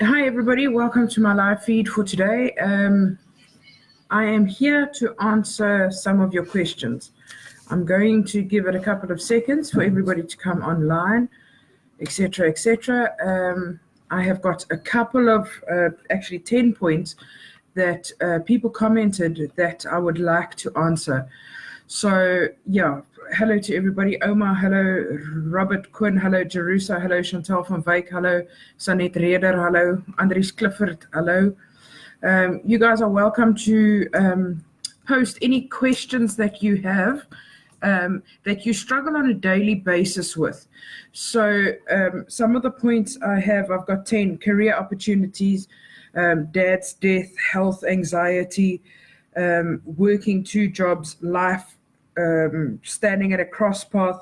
Hi, everybody. Welcome to my live feed for today. I am here to answer some of your questions. I'm going to give it a couple of seconds for everybody to come online, etc., etc. I have got a couple of, actually 10 points that people commented that I would like to answer. So, yeah, hello to everybody. Omar, hello. Robert Quinn, hello. Jerusa, hello. Chantal van Wyk, hello. Sanet Reder, hello. Andries Clifford, hello. You guys are welcome to post any questions that you have that you struggle on a daily basis with. So some of the points I've got 10: career opportunities, dad's death, health, anxiety, working 2 jobs, life, standing at a cross path,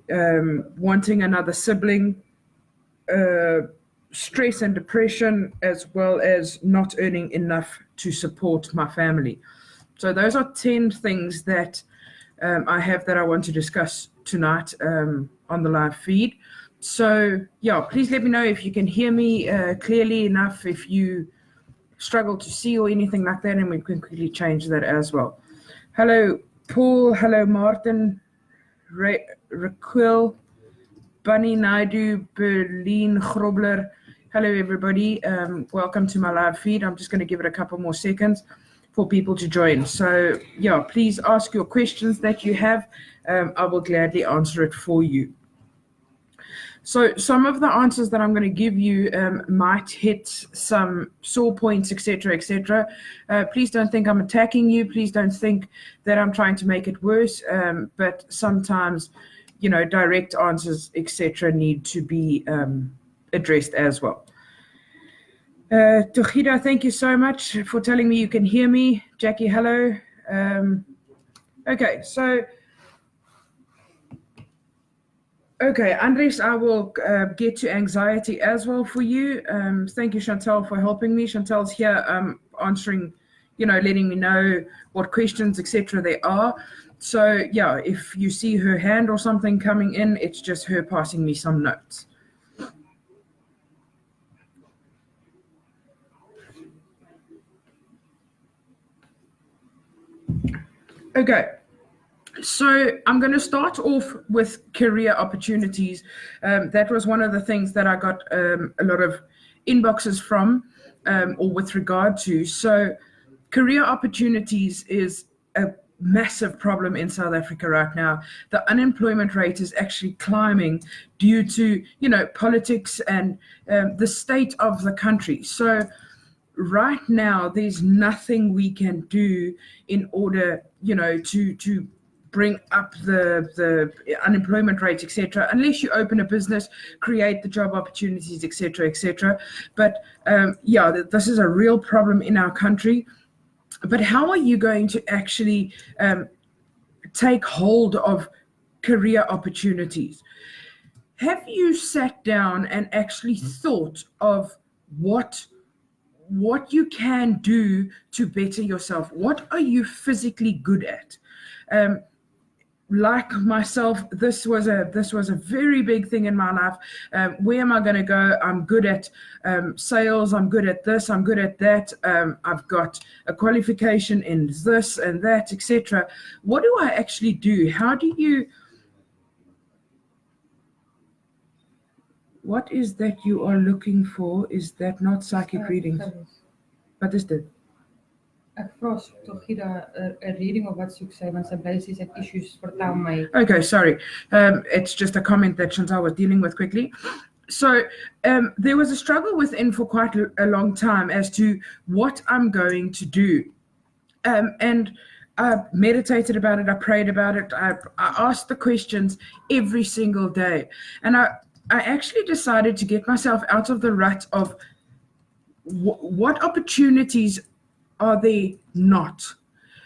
wanting another sibling, stress and depression, as well as not earning enough to support my family. So those are 10 things that I have that I want to discuss tonight on the live feed. So yeah, please let me know if you can hear me clearly enough, if you struggle to see or anything like that, and we can quickly change that as well. Hello, Paul. Hello, Martin. Raquel. Bunny Naidu, Berlin Grobler. Hello, everybody. Welcome to my live feed. I'm just going to give it a couple more seconds for people to join. So, yeah, please ask your questions that you have. I will gladly answer it for you. So some of the answers that I'm going to give you might hit some sore points, etc., etc. Please don't think I'm attacking you. Please don't think that I'm trying to make it worse. But sometimes, direct answers, etc., need to be addressed as well. Tuchida, thank you so much for telling me you can hear me. Jackie, hello. Okay, so... Okay, Andres, I will get to anxiety as well for you. Thank you, Chantal, for helping me. Chantal's here answering, letting me know what questions, etc. there are. So, yeah, if you see her hand or something coming in, it's just her passing me some notes. Okay. So I'm going to start off with career opportunities. That was one of the things that I got a lot of inboxes from or with regard to. So career opportunities is a massive problem in South Africa right now. The unemployment rate is actually climbing due to, politics and the state of the country. So right now, there's nothing we can do in order, to bring up the unemployment rate, etc., unless you open a business, create the job opportunities, etc., etc. But this is a real problem in our country. But how are you going to actually take hold of career opportunities? Have you sat down and actually thought of what you can do to better yourself? What are you physically good at? Like myself, this was a very big thing in my life. Where am I going to go? I'm good at sales. I'm good at this. I'm good at that. I've got a qualification in this and that, etc. What do I actually do? How do you... What is that you are looking for? Is that not psychic readings? Wat is dit? Ek vra Togida 'n reading of wat soek sy want sy bly sê sy het issues, vertel my. Okay, sorry. It's just a comment that Chantal was dealing with quickly. So there was a struggle within for quite a long time as to what I'm going to do. And I meditated about it. I prayed about it. I asked the questions every single day. And I actually decided to get myself out of the rut of what opportunities are there not?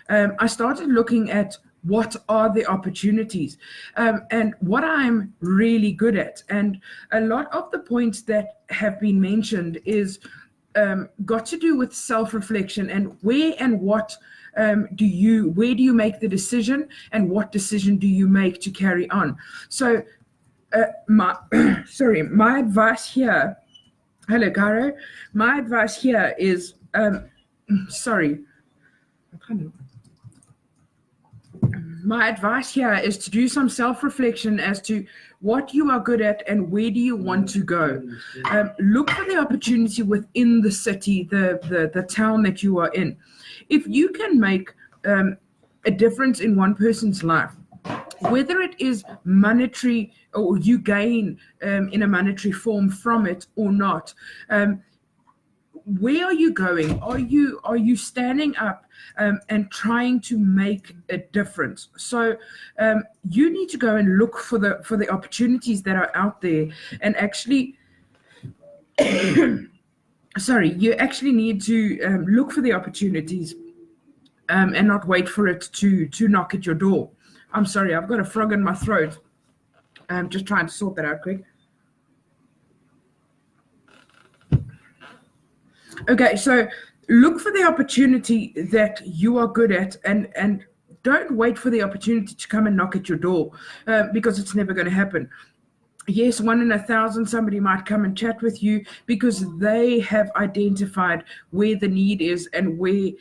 I started looking at what are the opportunities and what I'm really good at. And a lot of the points that have been mentioned is got to do with self-reflection and where and what where do you make the decision and what decision do you make to carry on? So my advice here Hello, Caro. My advice here is, sorry, my advice here is to do some self-reflection as to what you are good at and where do you want to go. Look for the opportunity within the city, the town that you are in. If you can make a difference in one person's life, whether it is monetary or you gain in a monetary form from it or not, where are you going? Are you standing up and trying to make a difference? So you need to go and look for the opportunities that are out there, and actually, sorry, you actually need to look for the opportunities and not wait for it to knock at your door. I'm sorry, I've got a frog in my throat. I'm just trying to sort that out quick. Okay, so look for the opportunity that you are good at, and don't wait for the opportunity to come and knock at your door, because it's never going to happen. Yes, 1 in 1,000, somebody might come and chat with you because they have identified where the need is and where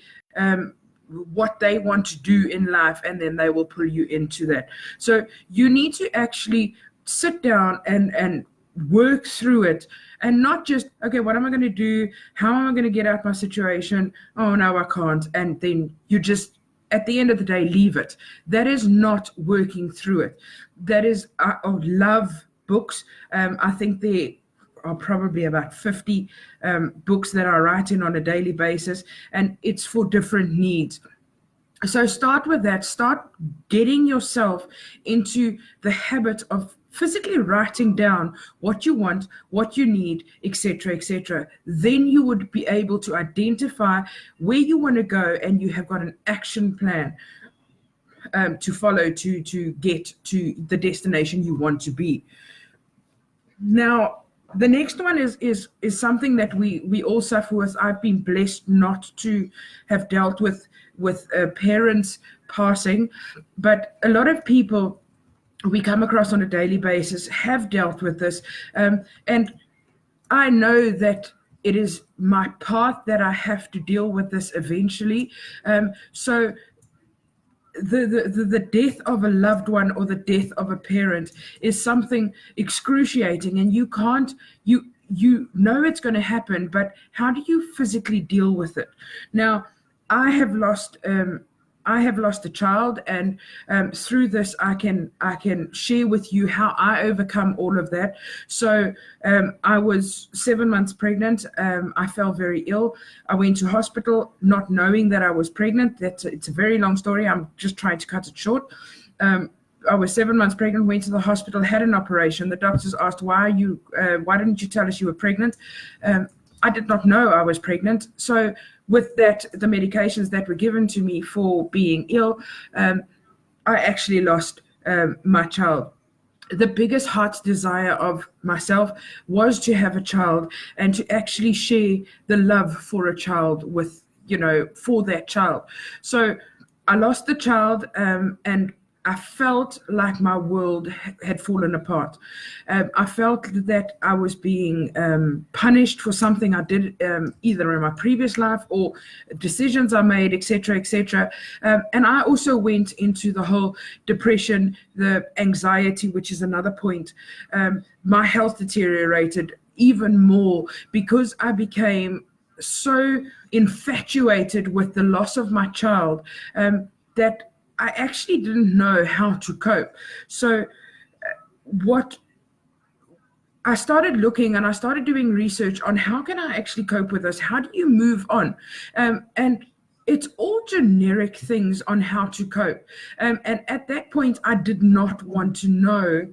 what they want to do in life, and then they will pull you into that. So you need to actually sit down and work through it, and not just, okay, what am I going to do? How am I going to get out my situation? Oh no, I can't. And then you just, at the end of the day, leave it. That is not working through it. That is, I love books. I think there are probably about 50 books that I write in on a daily basis, and it's for different needs. So start with that. Start getting yourself into the habit of physically writing down what you want, what you need, etc., etc. Then you would be able to identify where you want to go, and you have got an action plan to follow to get to the destination you want to be. Now, the next one is something that we all suffer with. I've been blessed not to have dealt with parents passing, but a lot of people we come across on a daily basis have dealt with this, and I know that it is my path that I have to deal with this eventually. So the death of a loved one or the death of a parent is something excruciating, and you can't, you know it's going to happen, but how do you physically deal with it? Now, I have lost a child, and through this, I can share with you how I overcome all of that. So I was 7 months pregnant. I fell very ill. I went to hospital, not knowing that I was pregnant. It's a very long story. I'm just trying to cut it short. I was 7 months pregnant, went to the hospital, had an operation. The doctors asked, why didn't you tell us you were pregnant? I did not know I was pregnant. So with that, the medications that were given to me for being ill, I actually lost my child. The biggest heart's desire of myself was to have a child and to actually share the love for a child with, for that child. So I lost the child, and I felt like my world had fallen apart. I felt that I was being punished for something I did either in my previous life or decisions I made, etc., etc. And I also went into the whole depression, the anxiety, which is another point. My health deteriorated even more because I became so infatuated with the loss of my child that I actually didn't know how to cope. So what I started looking, and I started doing research on how can I actually cope with this? How do you move on? And it's all generic things on how to cope. And at that point, I did not want to know.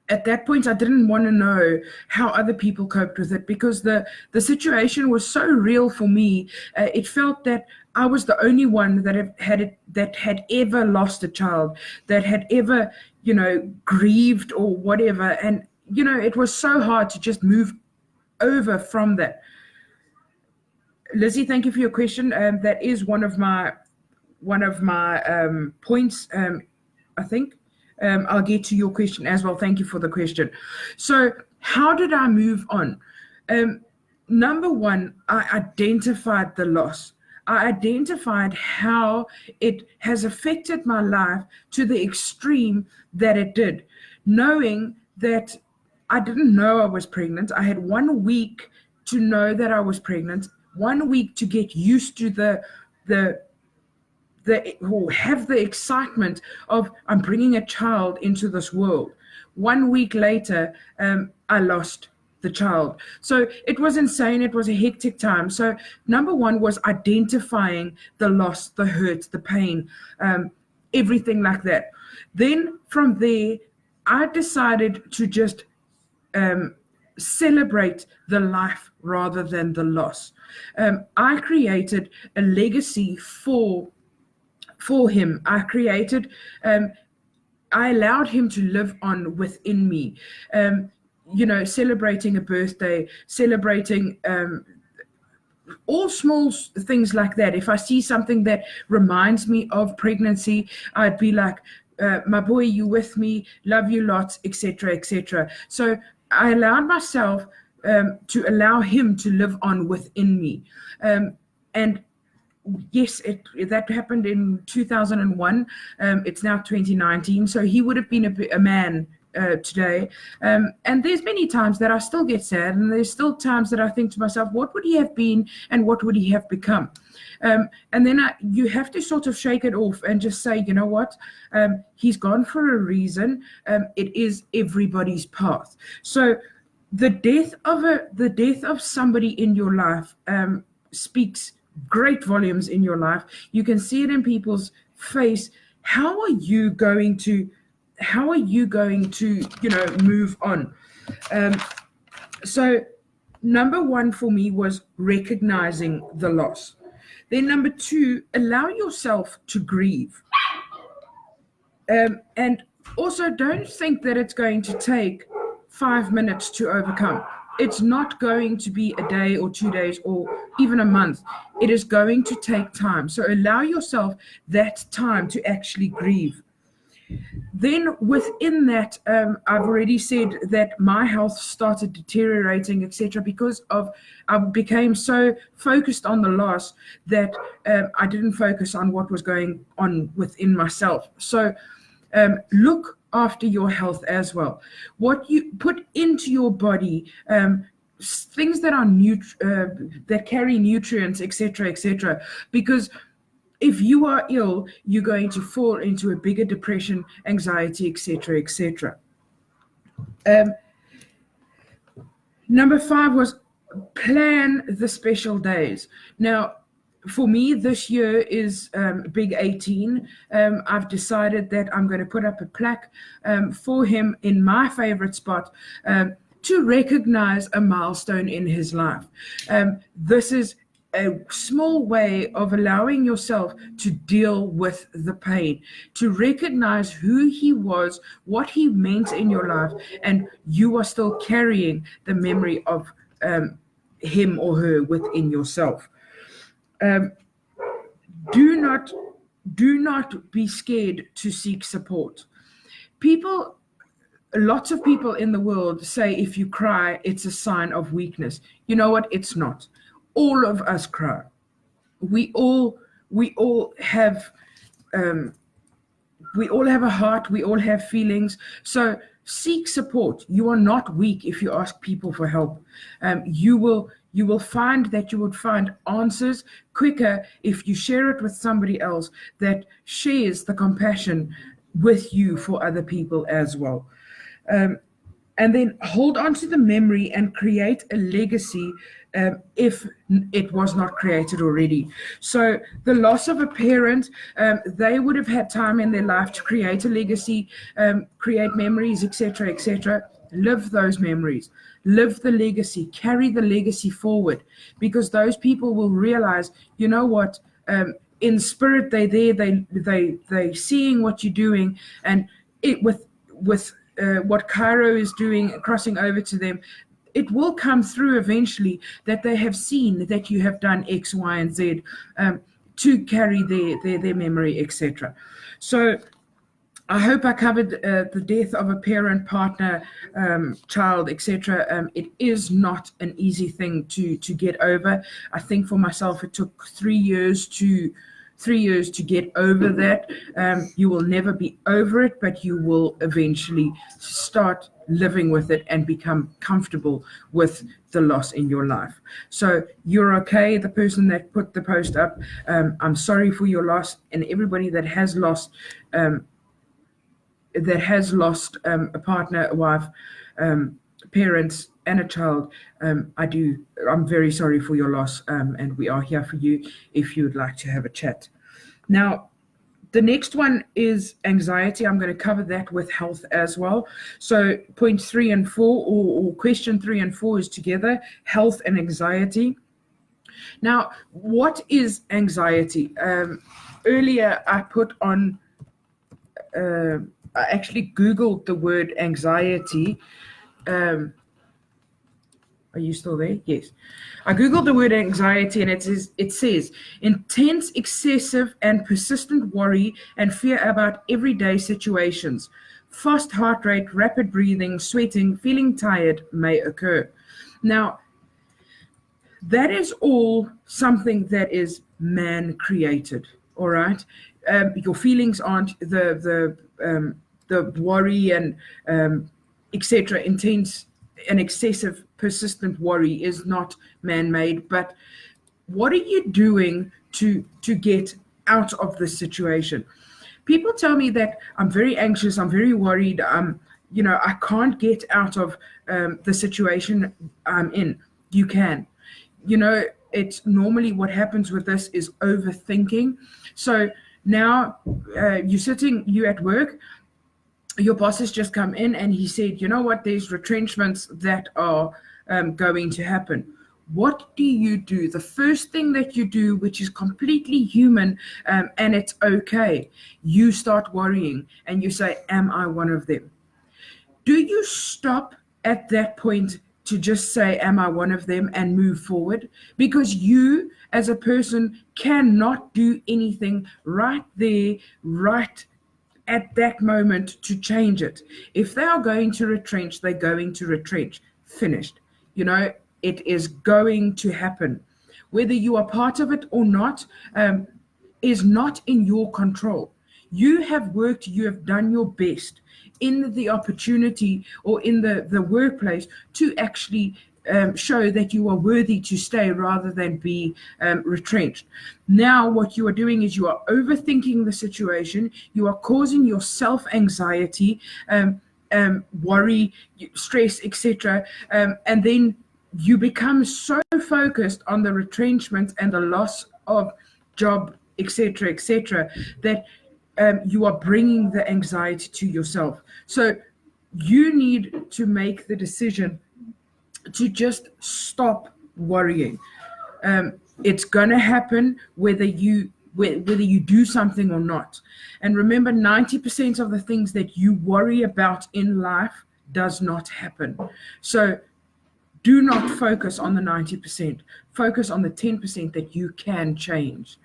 At that point, I didn't want to know how other people coped with it, because the situation was so real for me. It felt that I was the only one that had ever lost a child, that had ever, grieved or whatever. And, it was so hard to just move over from that. Lizzie, thank you for your question. That is one of my points, I think. I'll get to your question as well. Thank you for the question. So how did I move on? Number one, I identified the loss. I identified how it has affected my life to the extreme that it did, knowing that I didn't know I was pregnant. I had 1 week to know that I was pregnant, 1 week to get used to the or have the excitement of I'm bringing a child into this world. 1 week later, I lost the child. So it was insane. It was a hectic time. So number one was identifying the loss, the hurt, the pain, everything like that. Then from there, I decided to just celebrate the life rather than the loss. I created a legacy for him. I allowed him to live on within me. Celebrating a birthday, celebrating all small things like that. If I see something that reminds me of pregnancy, I'd be like, my boy, you with me, love you lots, etc., etc. So I allowed myself to allow him to live on within me. And yes, that happened in 2001. It's now 2019, so he would have been a man today. And there's many times that I still get sad, and there's still times that I think to myself, what would he have been and what would he have become? And then you have to sort of shake it off and just say, you know what? He's gone for a reason. It is everybody's path. So the death of somebody in your life speaks great volumes in your life. You can see it in people's face. How are you going to move on? So number one for me was recognizing the loss. Then number two, allow yourself to grieve. And also don't think that it's going to take 5 minutes to overcome. It's not going to be a day or 2 days or even a month. It is going to take time. So allow yourself that time to actually grieve. Then within that, I've already said that my health started deteriorating, etc., because I became so focused on the loss that I didn't focus on what was going on within myself. So look after your health as well. What you put into your body, things that are that carry nutrients, etc., because if you are ill, you're going to fall into a bigger depression, anxiety, etc. Number 5 was plan the special days. Now, for me, this year is Big 18. I've decided that I'm going to put up a plaque for him in my favorite spot to recognize a milestone in his life. This is a small way of allowing yourself to deal with the pain, to recognize who he was, what he meant in your life, and you are still carrying the memory of him or her within yourself. Do not be scared to seek support. Lots of people in the world say if you cry, it's a sign of weakness. You know what? It's not. All of us cry. We all have a heart. We all have feelings. So seek support. You are not weak if you ask people for help. You will find that you would find answers quicker if you share it with somebody else that shares the compassion with you for other people as well. And then hold on to the memory and create a legacy if it was not created already. So the loss of a parent, they would have had time in their life to create a legacy, create memories, etc. Live those memories, live the legacy, carry the legacy forward, because those people will realize, you know what, in spirit they're there, they seeing what you're doing, and it with what Cairo is doing, crossing over to them, it will come through eventually that they have seen that you have done X, Y, and Z to carry their memory, etc. So I hope I covered the death of a parent, partner, child, etc. It is not an easy thing to get over. I think for myself, it took 3 years to get over that. You will never be over it, but you will eventually start living with it and become comfortable with the loss in your life. So you're okay. The person that put the post up, I'm sorry for your loss, and everybody that has lost. A partner, a wife, parents, and a child. I'm very sorry for your loss, and we are here for you if you would like to have a chat. Now, the next one is anxiety. I'm going to cover that with health as well. So point 3 and 4, or question 3 and 4 is together, health and anxiety. Now, what is anxiety? Earlier I put on I actually Googled the word anxiety. Are you still there? Yes. I Googled the word anxiety, and it says intense, excessive, and persistent worry and fear about everyday situations. Fast heart rate, rapid breathing, sweating, feeling tired may occur. Now, that is all something that is man created. All right. Your feelings aren't the worry and etc. Intense and excessive, persistent worry is not man-made. But what are you doing to get out of this situation? People tell me that I'm very anxious, I'm very worried, I can't get out of the situation I'm in. You can. It's normally what happens with this is overthinking. So now you at work, your boss has just come in and he said, you know what, there's retrenchments that are going to happen. What do you do? The first thing that you do, which is completely human, and it's okay, you start worrying and you say, am I one of them? Do you stop at that point to just say, am I one of them, and move forward? Because you, as a person, cannot do anything right there, right at that moment to change it. If they are going to retrench, they're going to retrench. Finished. It is going to happen. Whether you are part of it or not, is not in your control. You have worked, you have done your best in the opportunity or in the workplace to actually show that you are worthy to stay rather than be retrenched. Now, what you are doing is you are overthinking the situation. You are causing yourself anxiety, worry, stress, etc. And then you become so focused on the retrenchment and the loss of job, etc., that you are bringing the anxiety to yourself. So you need to make the decision to just stop worrying. It's going to happen whether you do something or not. And remember, 90% of the things that you worry about in life does not happen. So do not focus on the 90%. Focus on the 10% that you can change.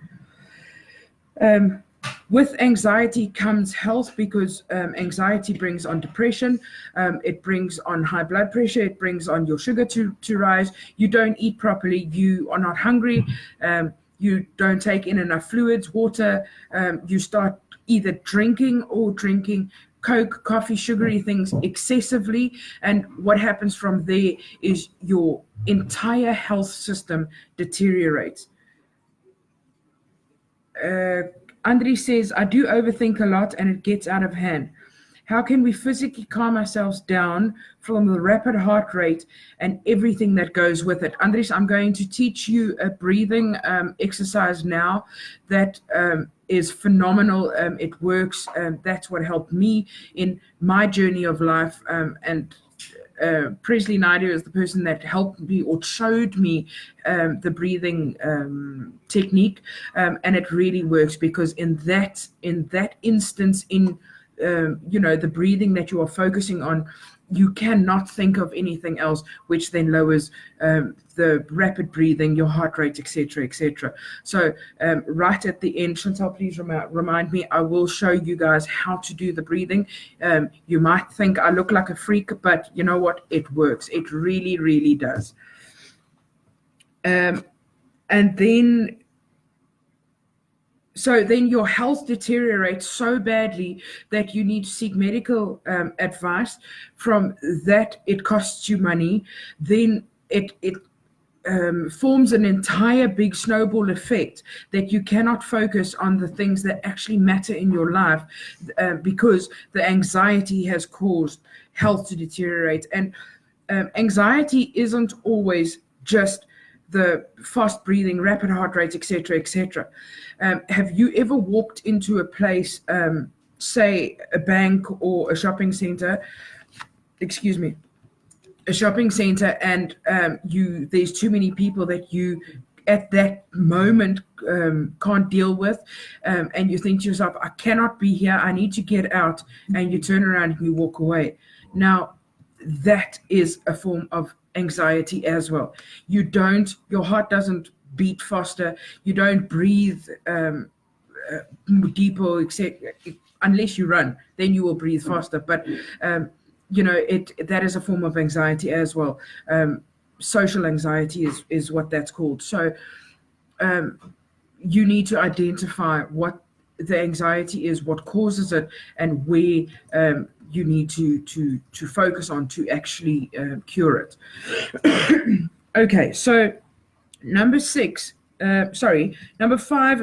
With anxiety comes health, because anxiety brings on depression, it brings on high blood pressure, it brings on your sugar to rise. You don't eat properly, you are not hungry, you don't take in enough fluids, water, you start either drinking Coke, coffee, sugary things excessively. And what happens from there is your entire health system deteriorates. Andre says, I do overthink a lot and it gets out of hand. How can we physically calm ourselves down from the rapid heart rate and everything that goes with it? Andres, I'm going to teach you a breathing exercise now that is phenomenal. It works. That's what helped me in my journey of life. And Presley Naidu is the person that helped me or showed me the breathing technique, and it really works, because in that instance, the breathing that you are focusing on, you cannot think of anything else, which then lowers the rapid breathing, your heart rate, etc., etc. So right at the end, Chantal, please remind me. I will show you guys how to do the breathing. You might think I look like a freak, but you know what? It works. It really, really does. And then your health deteriorates so badly that you need to seek medical advice. From that, it costs you money. Then it forms an entire big snowball effect that you cannot focus on the things that actually matter in your life because the anxiety has caused health to deteriorate. And anxiety isn't always just the fast breathing, rapid heart rate, etc., etc. Have you ever walked into a place, say a bank or a shopping center? Excuse me, a shopping center, and there's too many people that you at that moment can't deal with, and you think to yourself, I cannot be here, I need to get out, and you turn around and you walk away. Now that is a form of anxiety as well. Your heart doesn't beat faster, you don't breathe deeper, except unless you run, then you will breathe faster. But that is a form of anxiety as well. Social anxiety is what that's called. So you need to identify what the anxiety is, what causes it, and where you need to focus on to actually cure it. Okay, so number 5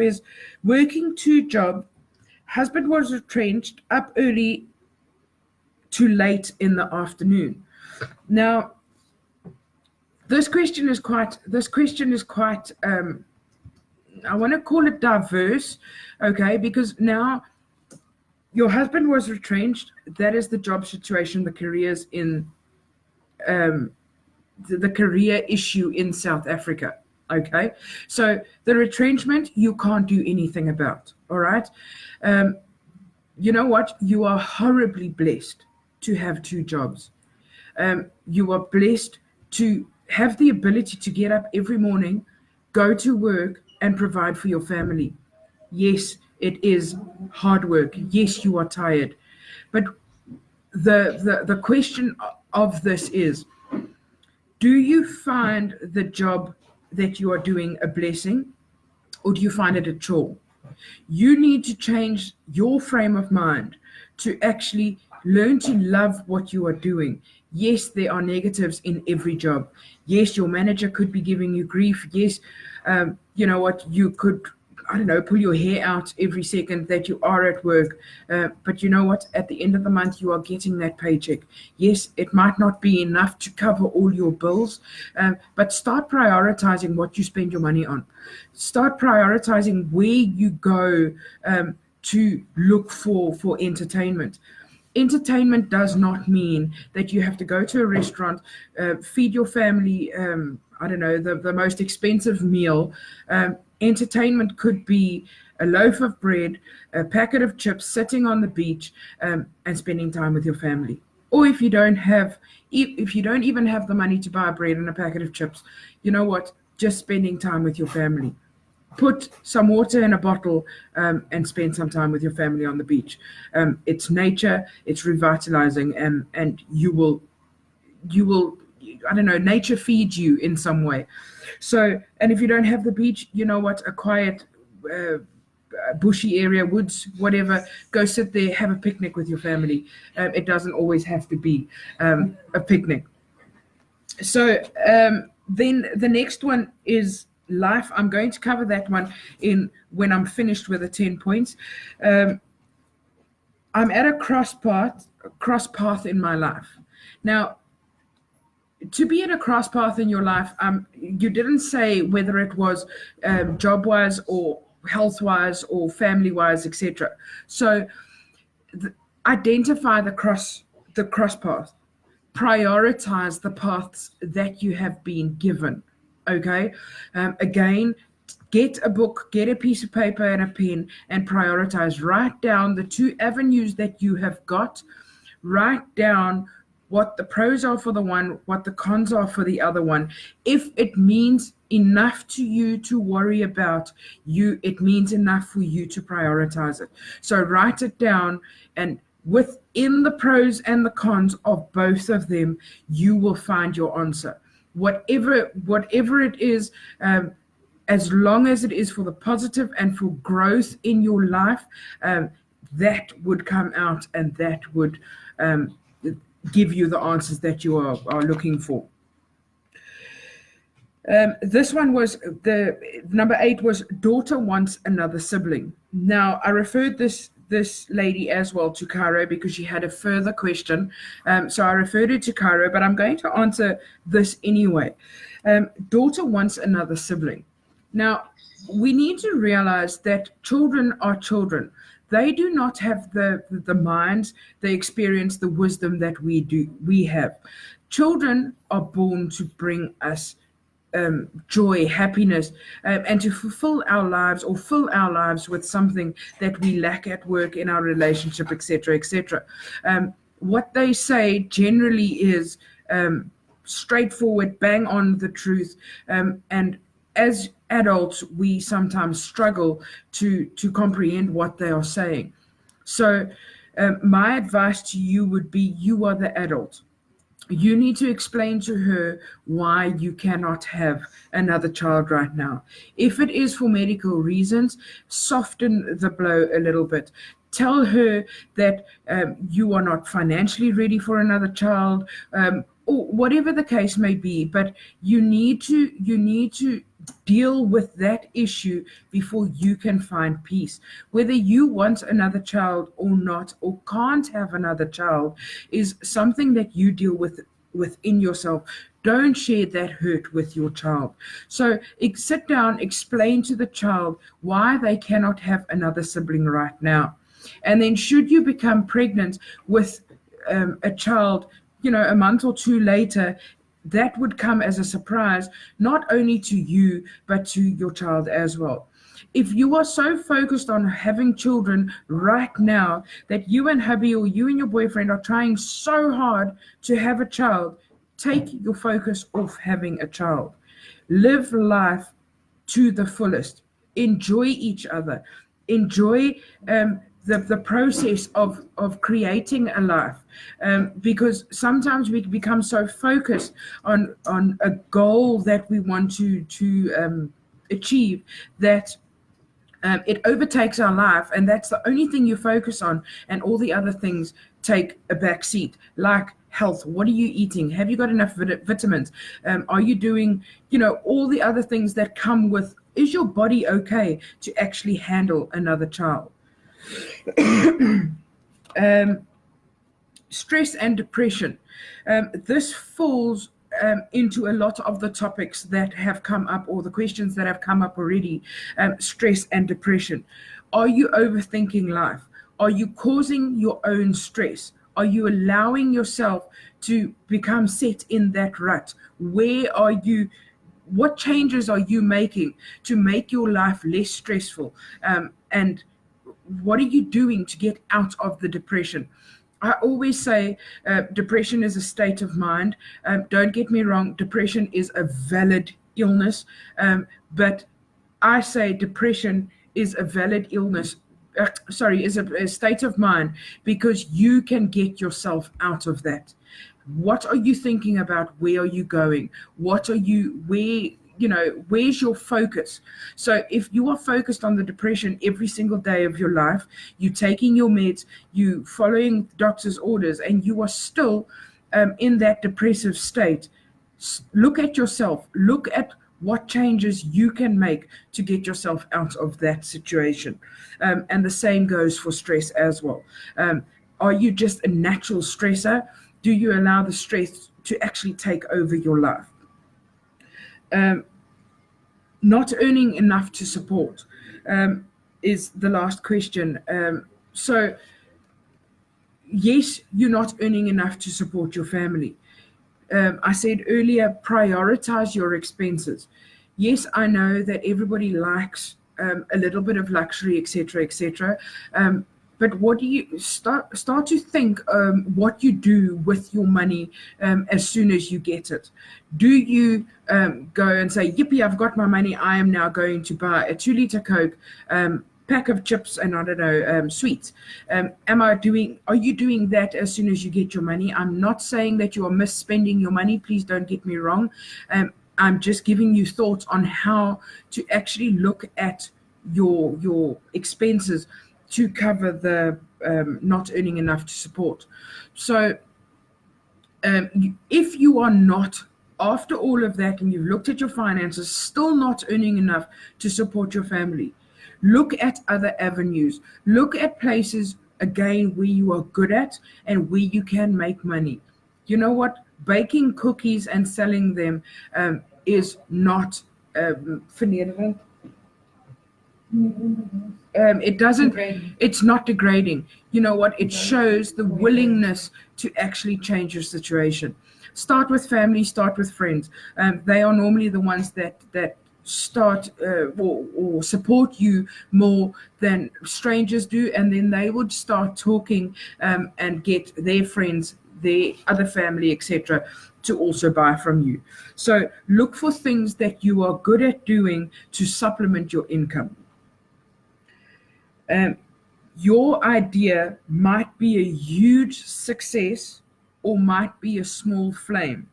is working 2 jobs. Husband was retrenched, up early to late in the afternoon. Now, this question is quite I want to call it diverse, okay, because now your husband was retrenched. That is the job situation, the careers in the career issue in South Africa. Okay, so the retrenchment you can't do anything about. All right, you know what? You are horribly blessed to have 2 jobs. You are blessed to have the ability to get up every morning, go to work, and provide for your family. Yes, it is hard work. Yes, you are tired. But the question of this is, do you find the job that you are doing a blessing, or do you find it a chore? You need to change your frame of mind to actually learn to love what you are doing. Yes, there are negatives in every job. Yes, your manager could be giving you grief. Yes, you know what, you could, I don't know, pull your hair out every second that you are at work. But you know what? At the end of the month, you are getting that paycheck. Yes, it might not be enough to cover all your bills, but start prioritizing what you spend your money on. Start prioritizing where you go to look for entertainment. Entertainment does not mean that you have to go to a restaurant, feed your family, I don't know, the most expensive meal. Entertainment could be a loaf of bread, a packet of chips, sitting on the beach, and spending time with your family. Or if you don't even have the money to buy bread and a packet of chips, you know what? Just spending time with your family. Put some water in a bottle and spend some time with your family on the beach. It's nature, it's revitalizing, and you will, I don't know, nature feeds you in some way. So, and if you don't have the beach, you know what, a quiet bushy area, woods, whatever, go sit there, have a picnic with your family. It doesn't always have to be a picnic. So then the next one is life. I'm going to cover that one in when I'm finished with the 10 points. I'm at a cross path in my life. Now, to be at a cross path in your life, you didn't say whether it was job-wise or health-wise or family-wise, etc. So identify the cross path. Prioritize the paths that you have been given. Okay. Again, get a book, get a piece of paper and a pen, and prioritize. Write down the 2 avenues that you have got. Write down what the pros are for the one, what the cons are for the other one. If it means enough to you to worry about you, it means enough for you to prioritize it. So write it down, and within the pros and the cons of both of them, you will find your answer. Whatever it is, as long as it is for the positive and for growth in your life, that would come out, and that would give you the answers that you are looking for. This one was the number 8 was daughter wants another sibling. Now I referred this lady as well to Cairo because she had a further question. So I referred her to Cairo, but I'm going to answer this anyway. Daughter wants another sibling. Now we need to realize that children are children. They do not have the minds, the experience, the wisdom that we have. Children are born to bring us joy, happiness, and to fulfill our lives or fill our lives with something that we lack at work, in our relationship, etc., etc. What they say generally is straightforward, bang on the truth, and as adults, we sometimes struggle to comprehend what they are saying. So, my advice to you would be: you are the adult. You need to explain to her why you cannot have another child right now. If it is for medical reasons, soften the blow a little bit. Tell her that you are not financially ready for another child, or whatever the case may be. But you need to deal with that issue before you can find peace. Whether you want another child or not, or can't have another child, is something that you deal with within yourself. Don't share that hurt with your child. So sit down, explain to the child why they cannot have another sibling right now. And then should you become pregnant with a child, a month or two later, that would come as a surprise, not only to you, but to your child as well. If you are so focused on having children right now that you and hubby or you and your boyfriend are trying so hard to have a child, take your focus off having a child. Live life to the fullest. Enjoy each other. Enjoy the process of creating a life, because sometimes we become so focused on a goal that we want to achieve that it overtakes our life, and that's the only thing you focus on, and all the other things take a back seat, like health. What are you eating? Have you got enough vitamins? Are you doing, all the other things that come with, is your body okay to actually handle another child? Stress and depression. This falls into a lot of the topics that have come up, or the questions that have come up already. Stress and depression. Are you overthinking life? Are you causing your own stress? Are you allowing yourself to become set in that rut? What changes are you making to make your life less stressful? And what are you doing to get out of the depression? I always say depression is a state of mind. Don't get me wrong, depression is a valid illness, but I say depression is a valid illness. Is a state of mind, because you can get yourself out of that. What are you thinking about? Where are you going? Where's your focus? So if you are focused on the depression every single day of your life, you taking your meds, you following doctor's orders, and you are still in that depressive state, look at yourself. Look at what changes you can make to get yourself out of that situation. And the same goes for stress as well. Are you just a natural stressor? Do you allow the stress to actually take over your life? Not earning enough to support is the last question. So, yes, you're not earning enough to support your family. I said earlier, prioritize your expenses. Yes, I know that everybody likes a little bit of luxury, etc., etc. But what do you start to think what you do with your money as soon as you get it? Do you go and say, "Yippee! I've got my money. I am now going to buy a 2 liter Coke, pack of chips, and I don't know sweets." Are you doing that as soon as you get your money? I'm not saying that you are misspending your money. Please don't get me wrong. I'm just giving you thoughts on how to actually look at your expenses to cover the not earning enough to support. So if you are not, after all of that, and you've looked at your finances, still not earning enough to support your family, look at other avenues. Look at places, again, where you are good at and where you can make money. You know what? Baking cookies and selling them is not vernietigend. It doesn't, Degrading. it's not degrading. You know what? It shows the willingness to actually change your situation. Start with family, start with friends. They are normally the ones that start or support you more than strangers do, and then they would start talking and get their friends, their other family, etc., to also buy from you. So look for things that you are good at doing to supplement your income. Your idea might be a huge success or might be a small flame.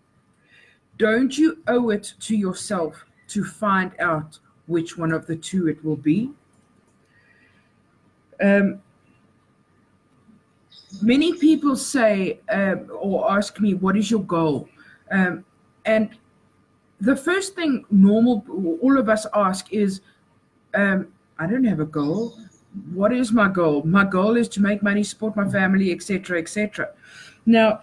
Don't you owe it to yourself to find out which one of the two it will be? Many people say or ask me, "What is your goal?" And the first thing all of us ask is, "I don't have a goal. What is my goal? My goal is to make money, support my family, etc., etc." Now,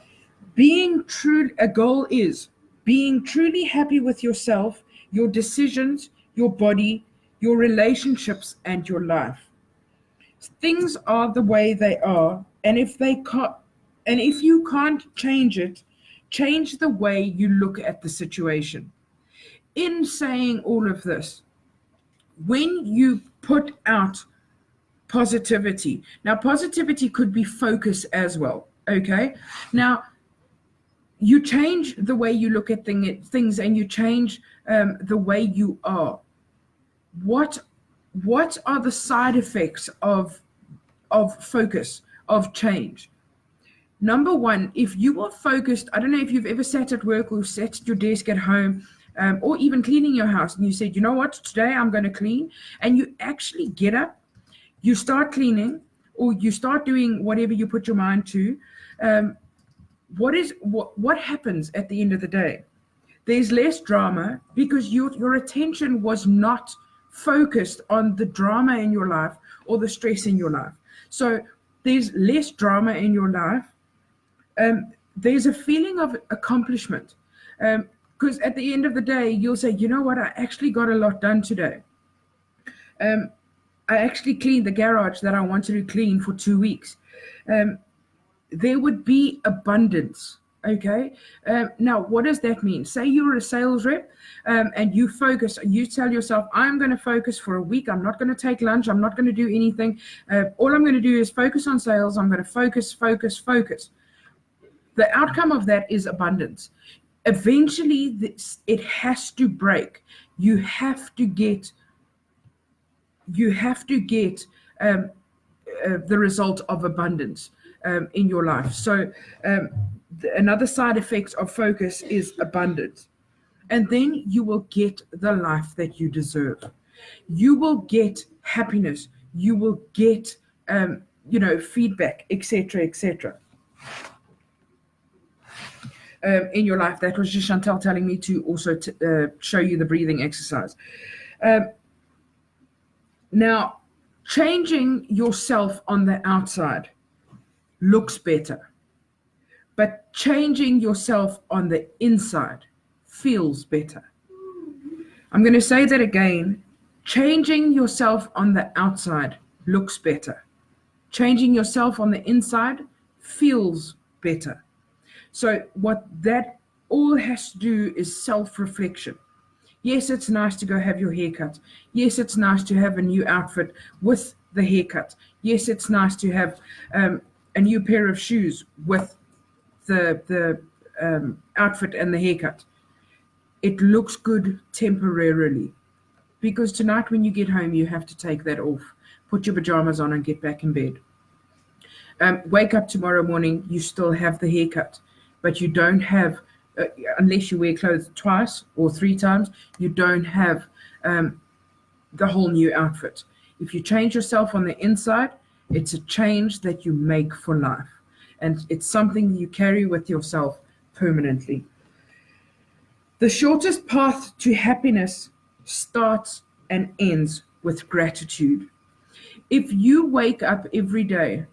a goal is being truly happy with yourself, your decisions, your body, your relationships, and your life. Things are the way they are, and if you can't change it, change the way you look at the situation. In saying all of this, when you put out positivity, now positivity could be focus as well. Okay, now you change the way you look at things, and you change the way you are. What are the side effects of focus, of change? Number one, if you are focused, I don't know if you've ever sat at work or sat at your desk at home, or even cleaning your house, and you said, "You know what, today I'm going to clean," and you actually get up, you start cleaning, or you start doing whatever you put your mind to. What happens at the end of the day? There's less drama because your attention was not focused on the drama in your life or the stress in your life. So there's less drama in your life. There's a feeling of accomplishment, because at the end of the day, you'll say, "You know what? I actually got a lot done today. I actually cleaned the garage that I wanted to clean for 2 weeks." There would be abundance. Okay. Now, what does that mean? Say you're a sales rep, and you tell yourself, "I'm going to focus for a week. I'm not going to take lunch. I'm not going to do anything. All I'm going to do is focus on sales. I'm going to focus, focus, focus." The outcome of that is abundance. Eventually, it has to break. You have to get the result of abundance in your life. So another side effect of focus is abundance. And then you will get the life that you deserve. You will get happiness. You will get feedback, etc., etc. In your life. That was just Chantel telling me to also show you the breathing exercise. Now, changing yourself on the outside looks better, but changing yourself on the inside feels better. I'm going to say that again. Changing yourself on the outside looks better. Changing yourself on the inside feels better. So what that all has to do is self-reflection. Yes, it's nice to go have your hair cut. Yes, it's nice to have a new outfit with the haircut. Yes, it's nice to have a new pair of shoes with the outfit and the haircut. It looks good temporarily, because tonight when you get home, you have to take that off, put your pajamas on, and get back in bed. Wake up tomorrow morning, you still have the haircut, but you don't have, unless you wear clothes twice or three times, you don't have the whole new outfit. If you change yourself on the inside, it's a change that you make for life. And it's something you carry with yourself permanently. The shortest path to happiness starts and ends with gratitude. If you wake up every day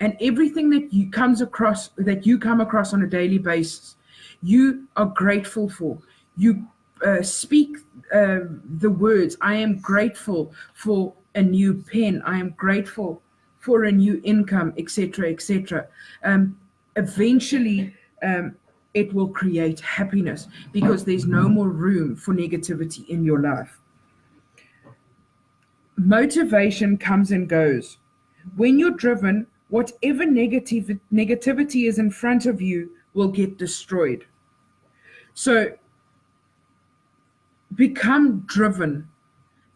and everything that you come across on a daily basis, you are grateful for. You speak the words, I am grateful for a new pen, I am grateful for a new income, etc., etc. Eventually, it will create happiness, because there's no more room for negativity in your life. Motivation comes and goes. When you're driven, whatever negativity is in front of you will get destroyed. So become driven.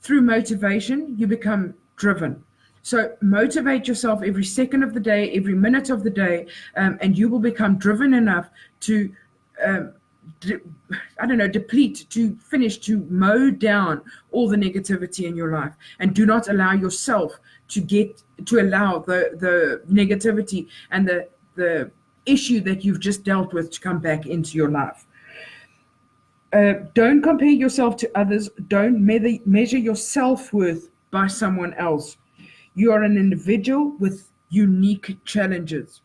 Through motivation, you become driven. So motivate yourself every second of the day, every minute of the day, and you will become driven enough to, deplete, to finish, to mow down all the negativity in your life. And do not allow yourself to allow the negativity and the issue that you've just dealt with to come back into your life. Don't compare yourself to others. Don't measure your self-worth by someone else. You are an individual with unique challenges.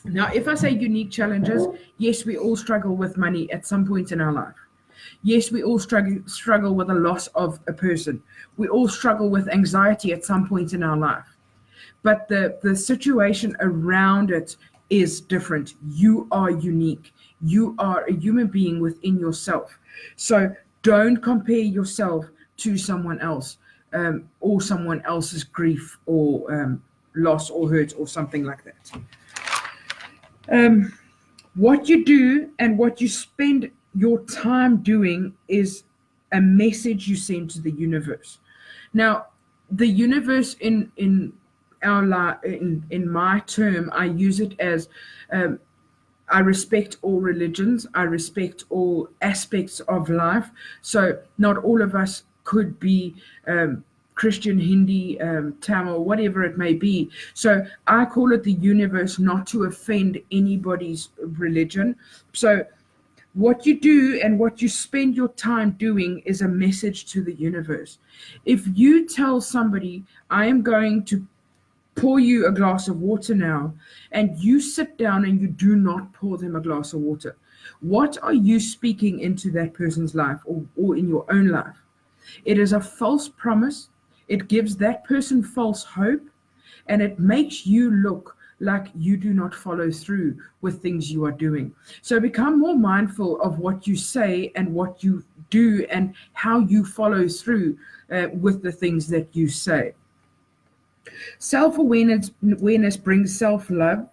Now, if I say unique challenges, yes, we all struggle with money at some point in our life. Yes, we all struggle with the loss of a person. We all struggle with anxiety at some point in our life. But the situation around it is different. You are unique. You are a human being within yourself. So don't compare yourself to someone else, or someone else's grief or loss or hurt or something like that. What you do and what you spend your time doing is a message you send to the universe. Now, the universe in my term, I use it as I respect all religions. I respect all aspects of life. So not all of us could be Christian, Hindi, Tamil, whatever it may be. So I call it the universe, not to offend anybody's religion. So what you do and what you spend your time doing is a message to the universe. If you tell somebody, I am going to pour you a glass of water now, and you sit down and you do not pour them a glass of water, what are you speaking into that person's life, or in your own life? It is a false promise. It gives that person false hope, and it makes you look like you do not follow through with things you are doing. So become more mindful of what you say and what you do and how you follow through with the things that you say. Self-awareness brings self-love,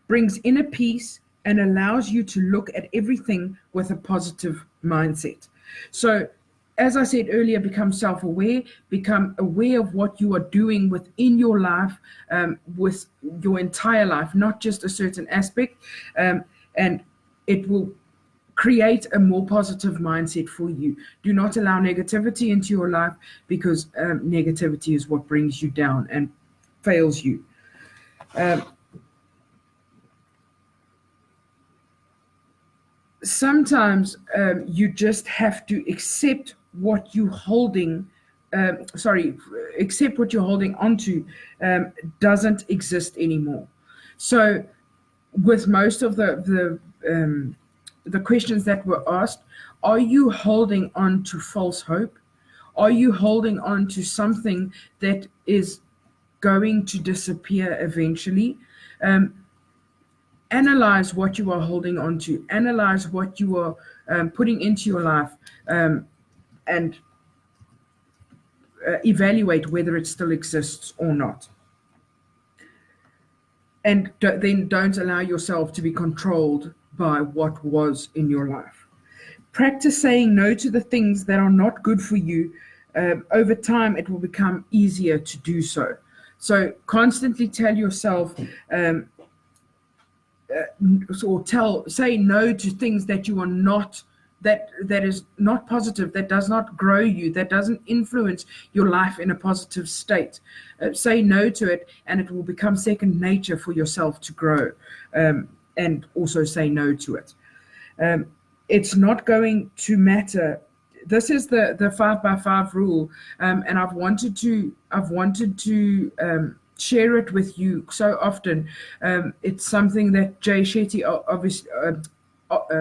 brings inner peace, and allows you to look at everything with a positive mindset. So, as I said earlier, become self-aware, become aware of what you are doing within your life, with your entire life, not just a certain aspect, and it will create a more positive mindset for you. Do not allow negativity into your life, because negativity is what brings you down and fails you. Sometimes you just have to accept what you're holding. Accept what you're holding onto doesn't exist anymore. So, with most of the questions that were asked, are you holding on to false hope? Are you holding on to something that is going to disappear eventually? Analyze what you are holding on to. Analyze what you are putting into your life, and evaluate whether it still exists or not. And then don't allow yourself to be controlled by what was in your life. Practice saying no to the things that are not good for you. Over time, it will become easier to do so. So constantly tell yourself, say no to things that you are not, that is not positive, that does not grow you, that doesn't influence your life in a positive state. Say no to it, and it will become second nature for yourself to grow. And also say no to it. It's not going to matter. This is the 5x5 rule, and I've wanted to share it with you so often. It's something that Jay Shetty obviously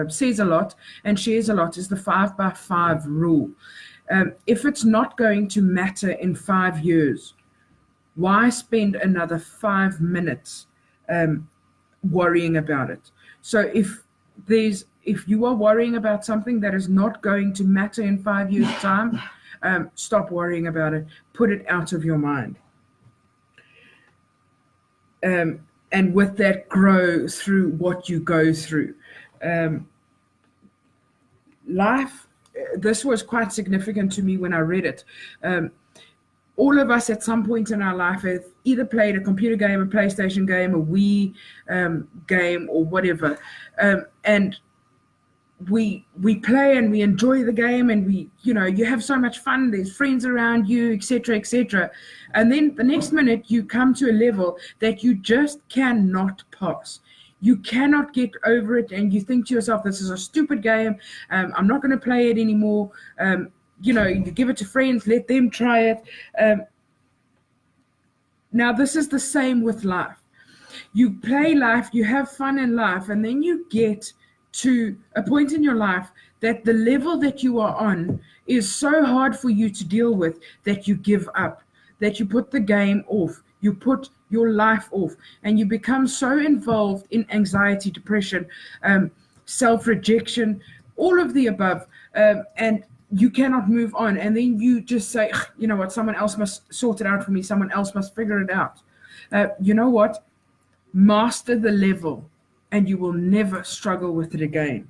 says a lot and shares a lot, is the 5x5 rule. If it's not going to matter in 5 years, why spend another 5 minutes worrying about it? So if you are worrying about something that is not going to matter in 5 years' time, stop worrying about it. Put it out of your mind. And with that, grow through what you go through. Life, this was quite significant to me when I read it. All of us at some point in our life have either played a computer game, a PlayStation game, a Wii game, or whatever. And we play and we enjoy the game, and you have so much fun, there's friends around you, etc. And then the next minute you come to a level that you just cannot pass. You cannot get over it, and you think to yourself, this is a stupid game, I'm not going to play it anymore. You give it to friends, let them try it. Now this is the same with life. You play life, you have fun in life, and then you get to a point in your life that the level that you are on is so hard for you to deal with that you give up, that you put the game off, you put your life off, and you become so involved in anxiety, depression, self-rejection, all of the above, and you cannot move on. And then you just say, you know what, someone else must sort it out for me, someone else must figure it out. You know what? Master the level, and you will never struggle with it again.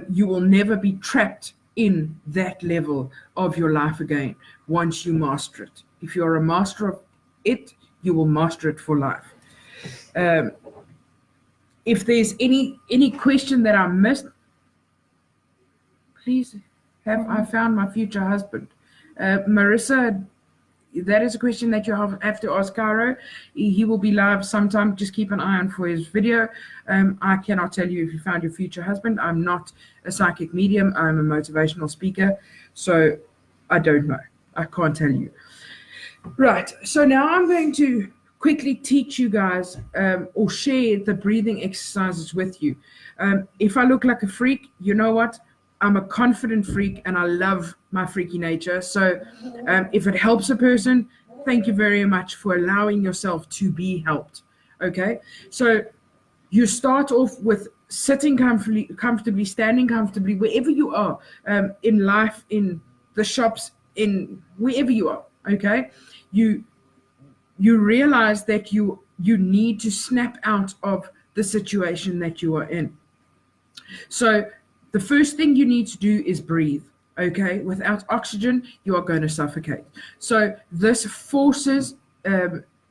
You will never be trapped in that level of your life again once you master it. If you're a master of it, you will master it for life. If there's any question that I missed, please, have I found my future husband? Marissa, that is a question that you have to ask Cairo. He will be live sometime. Just keep an eye on for his video. I cannot tell you if you found your future husband. I'm not a psychic medium. I'm a motivational speaker. So I don't know. I can't tell you. Right. So now I'm going to quickly teach you guys or share the breathing exercises with you. If I look like a freak, you know what? I'm a confident freak and I love my freaky nature. So if it helps a person, thank you very much for allowing yourself to be helped. Okay. So you start off with sitting comfortably, standing comfortably, wherever you are, in life, in the shops, in wherever you are. Okay. You realize that you need to snap out of the situation that you are in. So the first thing you need to do is breathe, okay? Without oxygen, you are going to suffocate. So this forces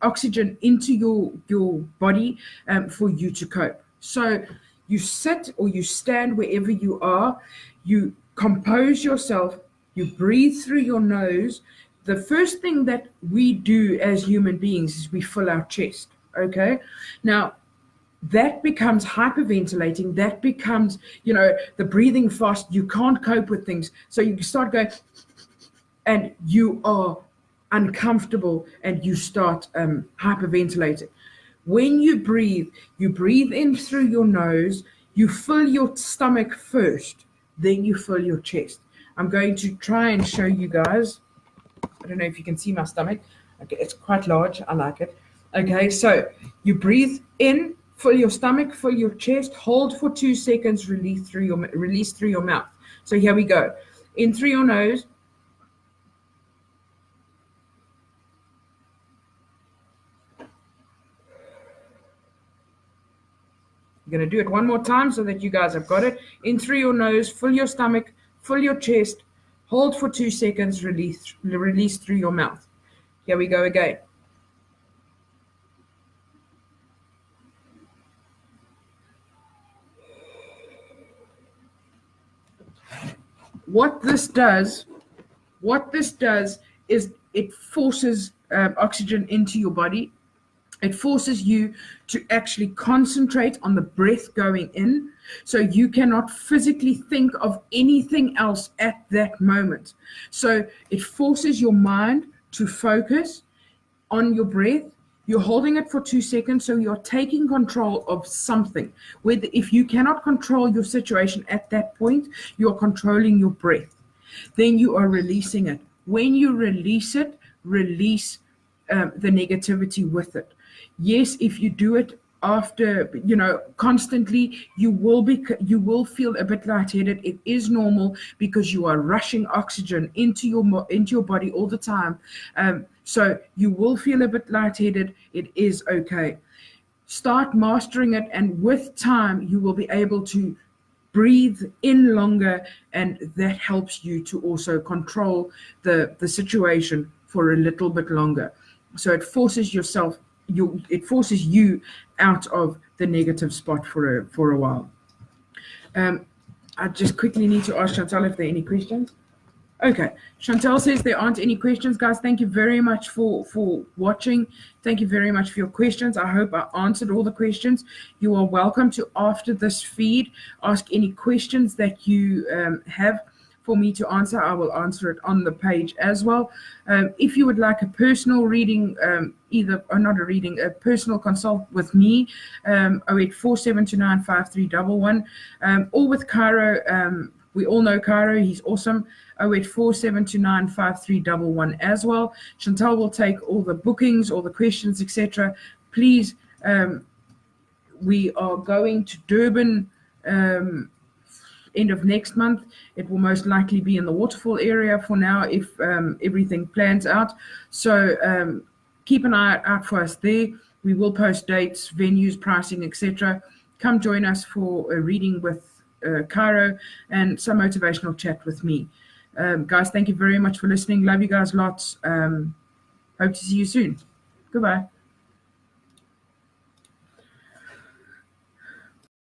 oxygen into your body for you to cope. So you sit or you stand wherever you are, you compose yourself, you breathe through your nose. The first thing that we do as human beings is we fill our chest, okay? Now, that becomes hyperventilating. That becomes, the breathing fast. You can't cope with things. So you start going, and you are uncomfortable, and you start hyperventilating. When you breathe in through your nose, you fill your stomach first, then you fill your chest. I'm going to try and show you guys. I don't know if you can see my stomach. Okay, it's quite large. I like it. Okay, so you breathe in, fill your stomach, fill your chest, hold for 2 seconds, release through your mouth. So here we go. In through your nose, You're going to do it one more time so that you guys have got it. In through your nose, fill your stomach, fill your chest, hold for 2 seconds, release through your mouth. Here we go again. What this does is it forces oxygen into your body. It forces you to actually concentrate on the breath going in, so you cannot physically think of anything else at that moment. So it forces your mind to focus on your breath. You're holding it for 2 seconds, so you're taking control of something. If you cannot control your situation at that point, you're controlling your breath. Then you are releasing it. When you release it, release the negativity with it. Yes, if you do it after, constantly, you will feel a bit lightheaded. It is normal because you are rushing oxygen into your body all the time. So you will feel a bit lightheaded. It is okay. Start mastering it, and with time, you will be able to breathe in longer, and that helps you to also control the situation for a little bit longer. So it forces you out of the negative spot for a while. I just quickly need to ask Chantal if there are any questions. Okay, Chantal says there aren't any questions. Guys, thank you very much for watching. Thank you very much for your questions. I hope I answered all the questions. You are welcome to, after this feed, ask any questions that you have for me to answer. I will answer it on the page as well. If you would like a personal reading, a personal consult with me, 0847295311, or with Cairo. We all know Cairo, he's awesome. 0847295311 as well. Chantal will take all the bookings, all the questions, etc. Please, we are going to Durban end of next month. It will most likely be in the waterfall area for now if everything plans out. So keep an eye out for us there. We will post dates, venues, pricing, etc. Come join us for a reading with Cairo and some motivational chat with me. Guys, thank you very much for listening. Love you guys lots. Hope to see you soon. Goodbye.